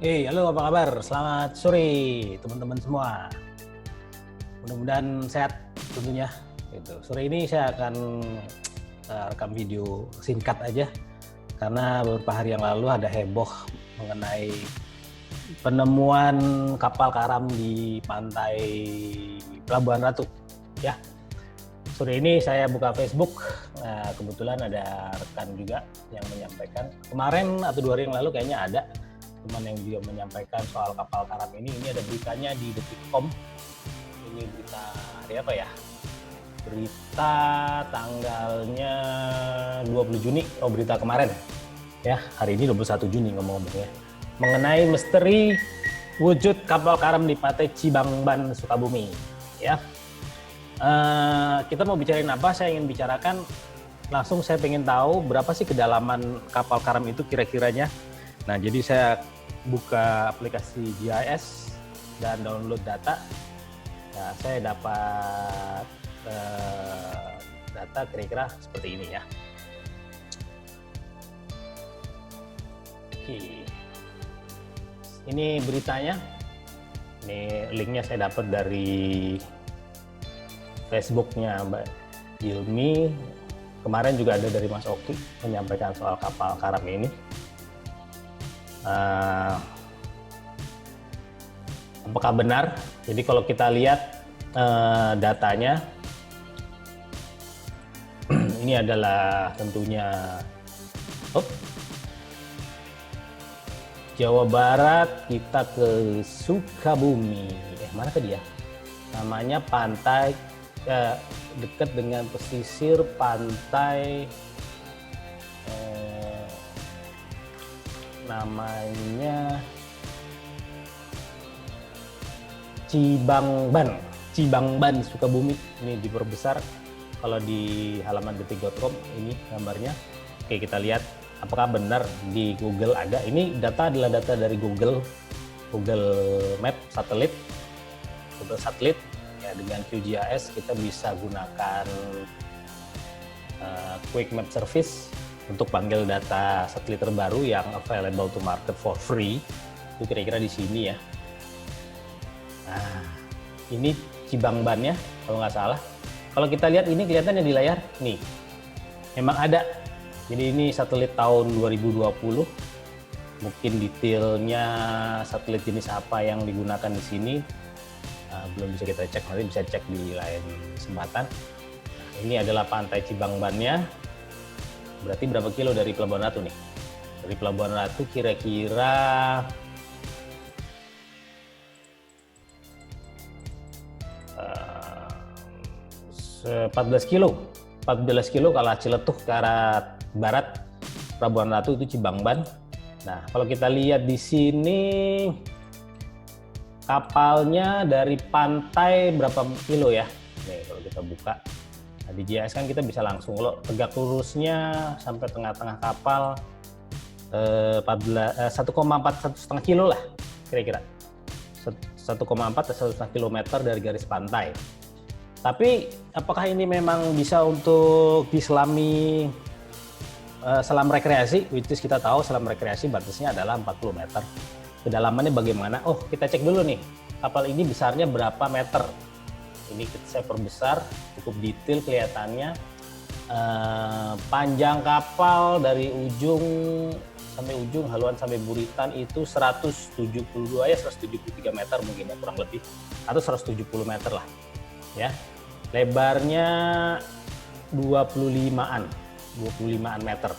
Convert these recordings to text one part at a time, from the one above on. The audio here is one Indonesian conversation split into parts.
Halo apa kabar? Selamat sore teman-teman semua. Mudah-mudahan sehat tentunya. Gitu. Sore ini saya akan rekam video singkat aja karena beberapa hari yang lalu ada heboh mengenai penemuan kapal karam di pantai Pelabuhan Ratu. Ya, sore ini saya buka Facebook, kebetulan ada rekan juga yang menyampaikan. Kemarin atau 2 hari yang lalu kayaknya ada teman yang juga menyampaikan soal kapal karam ini. Ini ada beritanya di Detikcom. Ini berita hari apa ya? Berita tanggalnya 20 Juni, berita kemarin. Ya, hari ini 21 Juni ngomong-ngomongnya. Mengenai misteri wujud kapal karam di pantai Cibangban, Sukabumi. Ya, kita mau bicarain apa? Saya ingin bicarakan langsung. Saya pengen tahu berapa sih kedalaman kapal karam itu kira-kiranya. Nah, jadi saya buka aplikasi GIS dan download data. Nah, saya dapat data kira-kira seperti ini ya. Oke. Ini beritanya. Ini linknya saya dapat dari Facebooknya Mbak Hilmi. Kemarin juga ada dari Mas Oki menyampaikan soal kapal karam ini. Apakah benar? Jadi kalau kita lihat datanya, ini adalah tentunya Jawa Barat, kita ke Sukabumi. Mana ke dia? Namanya pantai dekat dengan pesisir pantai. Namanya Cibangban Sukabumi. Ini diperbesar kalau di halaman detik.com ini gambarnya. Oke, kita lihat apakah benar di Google ada. Ini data adalah data dari Google Map satelit. Google satelit ya, dengan QGIS kita bisa gunakan Quick Map Service untuk panggil data satelit terbaru yang available to market for free. Itu kira-kira di sini ya. Nah, ini Cibangbannya kalau nggak salah. Kalau kita lihat ini kelihatannya di layar nih, memang ada. Jadi ini satelit tahun 2020. Mungkin detailnya satelit jenis apa yang digunakan di sini belum bisa kita cek, nanti bisa cek di lain kesempatan. Nah, ini adalah pantai Cibangbannya. Berarti berapa kilo dari Pelabuhan Ratu nih? Dari Pelabuhan Ratu kira-kira 14 kilo. 14 kilo kalau Ciletuh ke arah barat, Pelabuhan Ratu itu Cibangban. Nah, kalau kita lihat di sini kapalnya dari pantai berapa kilo ya? Nih, kalau kita buka. Nah, di GIS kan kita bisa langsung loh tegak lurusnya sampai tengah-tengah kapal 1,4 kilo lah kira-kira 1,4 atau 1,5 kilometer dari garis pantai. Tapi apakah ini memang bisa untuk diselami selam rekreasi? Which is kita tahu selam rekreasi batasnya adalah 40 meter. Kedalamannya bagaimana? Oh, kita cek dulu nih. Kapal ini besarnya berapa meter? Ini saya perbesar, cukup detail kelihatannya. Panjang kapal dari ujung sampai ujung, haluan sampai buritan itu 172 ya, 173 meter mungkin ya, kurang lebih, atau 170 meter lah ya. Lebarnya 25-an meter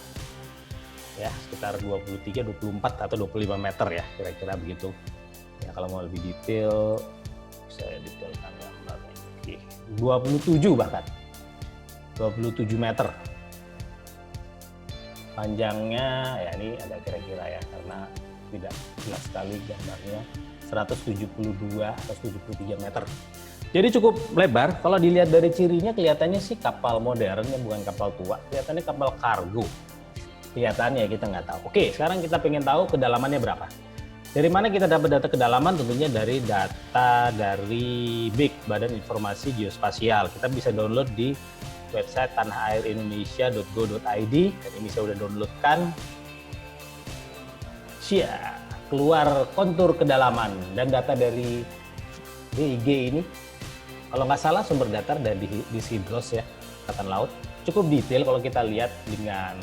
ya, sekitar 23, 24 atau 25 meter ya, kira-kira begitu ya. Kalau mau lebih detail saya detailkan gambarnya. 27 bahkan 27 meter panjangnya ya. Ini ada kira-kira ya, karena tidak jelas sekali gambarnya. 172 atau 73 meter, jadi cukup lebar. Kalau dilihat dari cirinya kelihatannya sih kapal modern ya, bukan kapal tua. Kelihatannya kapal kargo, kelihatannya kita nggak tahu. Oke, sekarang kita pengen tahu kedalamannya berapa. Dari mana kita dapat data kedalaman? Tentunya dari data dari BIG, Badan Informasi Geospasial. Kita bisa download di website tanahairindonesia.go.id. Dan ini saya udah downloadkan. keluar kontur kedalaman dan data dari BIG ini, kalau nggak salah sumber data dari di Hydros ya, Angkatan Laut, cukup detail kalau kita lihat dengan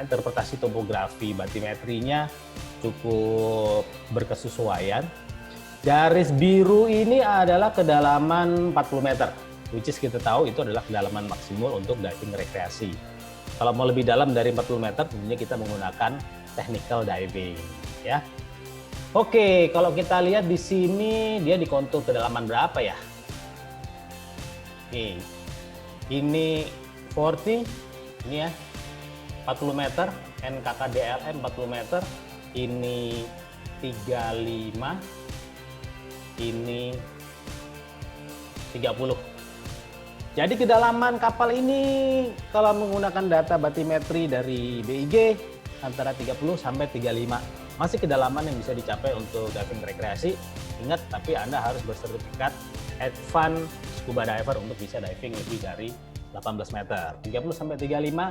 interpretasi topografi batimetrinya cukup berkesesuaian. Garis biru ini adalah kedalaman 40 meter, which is kita tahu itu adalah kedalaman maksimal untuk diving rekreasi. Kalau mau lebih dalam dari 40 meter, tentunya kita menggunakan technical diving, ya. Oke, kalau kita lihat di sini dia dikontur kedalaman berapa ya? Oke, ini 40, ini ya. 40 meter, NKKDLM 40 meter, ini 35, ini 30. Jadi kedalaman kapal ini kalau menggunakan data batimetri dari BIG antara 30 sampai 35. Masih kedalaman yang bisa dicapai untuk diving rekreasi. Ingat, tapi Anda harus bersertifikat advance scuba diver untuk bisa diving lebih dari 18 meter. 30 sampai 35.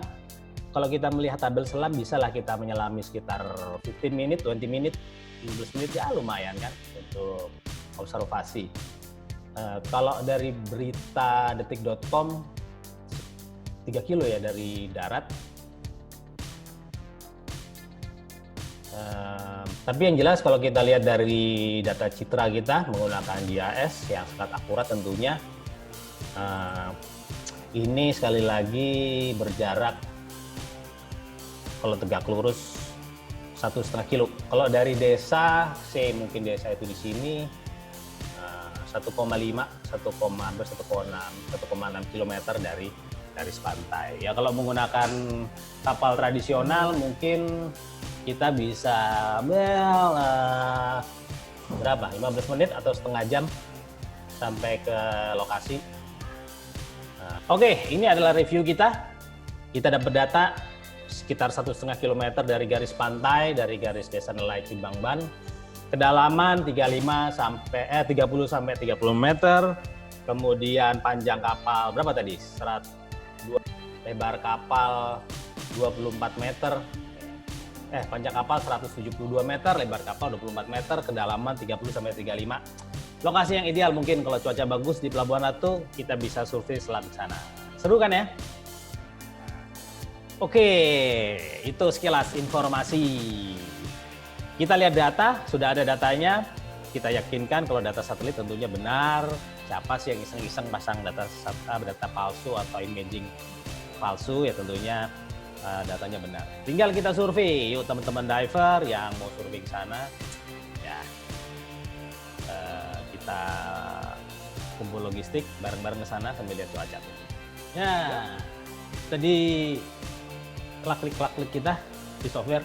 Kalau kita melihat tabel selam, bisalah kita menyelami sekitar 15 menit, 20 menit, 15 menit, ya lumayan kan untuk observasi. Kalau dari berita detik.com 3 kilo ya dari darat. Tapi yang jelas kalau kita lihat dari data citra kita menggunakan GIS yang sangat akurat tentunya, ini sekali lagi berjarak kalau tegak lurus 1,5 kilo. Kalau dari desa, mungkin desa itu di sini 1,5, 1,6 kilometer dari garis pantai. Ya kalau menggunakan kapal tradisional mungkin kita bisa berapa? 15 menit atau setengah jam sampai ke lokasi. Oke, ini adalah review kita. Kita dapat data sekitar 1,5 kilometer dari garis pantai, dari garis Desa Nelai Cibangban. Kedalaman 30 sampai 30 meter. Kemudian panjang kapal berapa tadi? 102. Lebar kapal 24 meter. Panjang kapal 172 meter, lebar kapal 24 meter, kedalaman 30 sampai 35. Lokasi yang ideal mungkin kalau cuaca bagus di Pelabuhan Ratu, kita bisa survei selam di sana. Seru kan ya? Oke, itu sekilas informasi. Kita lihat data, sudah ada datanya. Kita yakinkan kalau data satelit tentunya benar. Siapa sih yang iseng-iseng pasang data palsu atau imaging palsu, ya tentunya datanya benar. Tinggal kita survei, yuk teman-teman diver yang mau survei ke sana, ya kita kumpul logistik bareng-bareng ke sana sambil lihat cuaca. Ya, tadi klik kita di software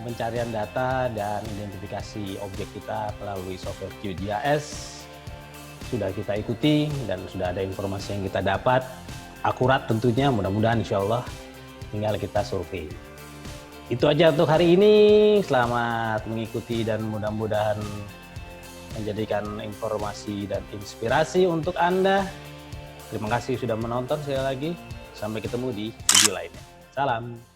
pencarian data dan identifikasi objek kita melalui software QGIS sudah kita ikuti dan sudah ada informasi yang kita dapat akurat tentunya, mudah-mudahan insya Allah tinggal kita survei. Itu aja untuk hari ini. Selamat mengikuti dan mudah-mudahan menjadikan informasi dan inspirasi untuk Anda. Terima kasih sudah menonton sekali lagi. Sampai ketemu di video lainnya. Salam.